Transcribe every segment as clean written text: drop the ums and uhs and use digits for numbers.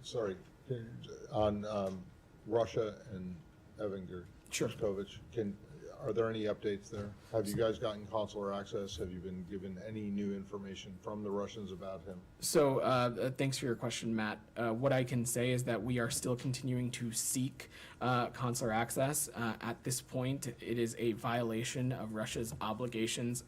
Sorry, on Russia and Evan Gershkovich, are there any updates there? Have you guys gotten consular access? Have you been given any new information from the Russians about him? So thanks for your question, Matt. What I can say is that we are still continuing to seek consular access. At this point, it is a violation of Russia's obligations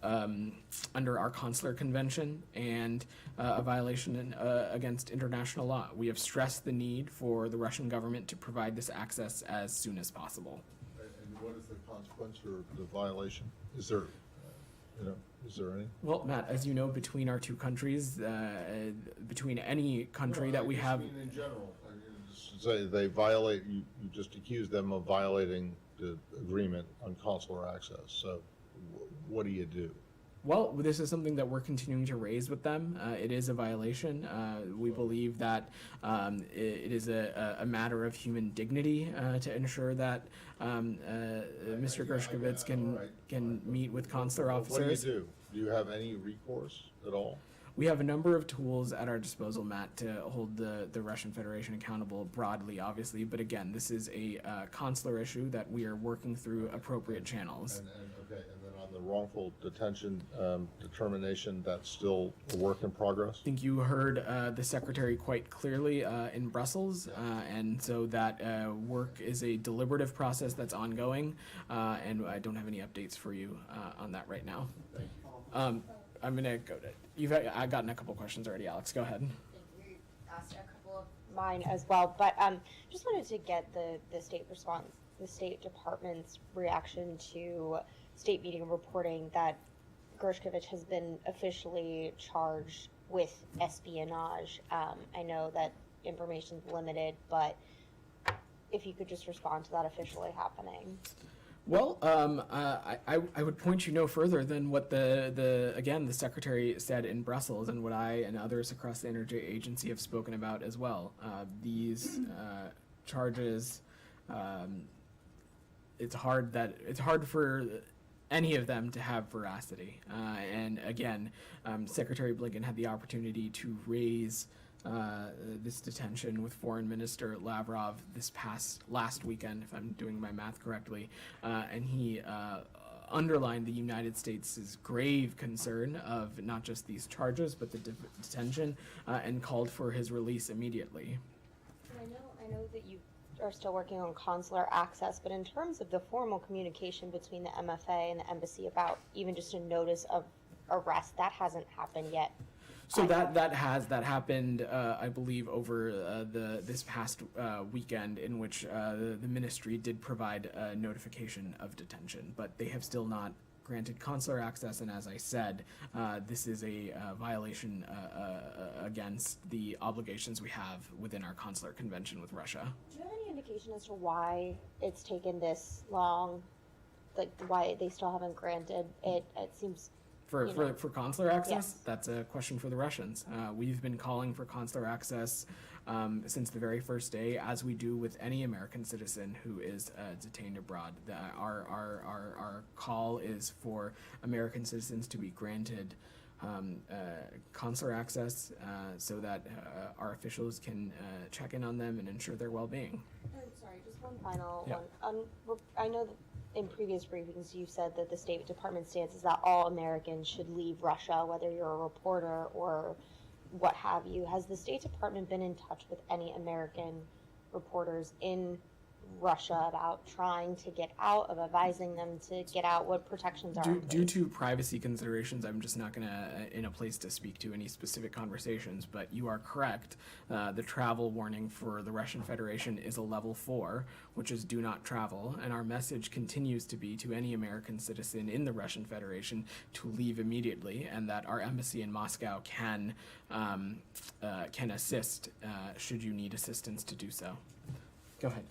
under our consular convention and a violation against international law. We have stressed the need for the Russian government to provide this access as soon as possible. And what is the consequence for the violation? Is there, is there any? Well, Matt, as you know, between our two countries, between any country that we have, in general, just say they violate. You just accuse them of violating the agreement on consular access. So, what do you do? well, this is something that we're continuing to raise with them. It is a violation. We believe that it is a matter of human dignity to ensure that Mr. Gershkovich can meet with consular officers. What do? Do you have any recourse at all? We have a number of tools at our disposal, Matt, to hold the Russian Federation accountable broadly, obviously. But again, this is a consular issue that we are working through appropriate channels. And then on the wrongful detention determination, that's still a work in progress? I think you heard the Secretary quite clearly in Brussels, and so that work is a deliberative process that's ongoing, and I don't have any updates for you on that right now. Thank you. I'm going to go to I've gotten a couple questions already, Alex. Go ahead. You asked a couple of mine as well, but just wanted to get the state response, the State Department's reaction to state media reporting that Gershkovich has been officially charged with espionage. I know that information's limited, but if you could just respond to that officially happening. Well, I would point you no further than what the Secretary said in Brussels and what I and others across the Energy Agency have spoken about as well. These charges, it's hard for any of them to have veracity. And again, Secretary Blinken had the opportunity to raise this detention with Foreign Minister Lavrov last weekend, if I'm doing my math correctly, and he underlined the United States' grave concern of not just these charges but the detention, and called for his release immediately. I know that you are still working on consular access, but in terms of the formal communication between the MFA and the embassy about even just a notice of arrest, that hasn't happened yet. So that happened, I believe, over this past weekend, in which the ministry did provide a notification of detention, but they have still not granted consular access. And as I said, this is a violation against the obligations we have within our consular convention with Russia. Do you have any indication as to why it's taken this long? Like why they still haven't granted it? It seems. For consular access? Yes. That's a question for the Russians. We've been calling for consular access since the very first day, as we do with any American citizen who is detained abroad. Our call is for American citizens to be granted consular access so that our officials can check in on them and ensure their well-being. Sorry, just one final Yeah. one. I know that in previous briefings you said that the State Department stance is that all Americans should leave Russia, whether you're a reporter or what have you. Has the State Department been in touch with any American reporters in Russia about trying to get out, of advising them to get out? What protections are in place? Due to privacy considerations, I'm just not in a place to speak to any specific conversations, but you are correct. The travel warning for the Russian Federation is a level 4, which is do not travel, and our message continues to be to any American citizen in the Russian Federation to leave immediately, and that our embassy in Moscow can assist should you need assistance to do so. Go ahead.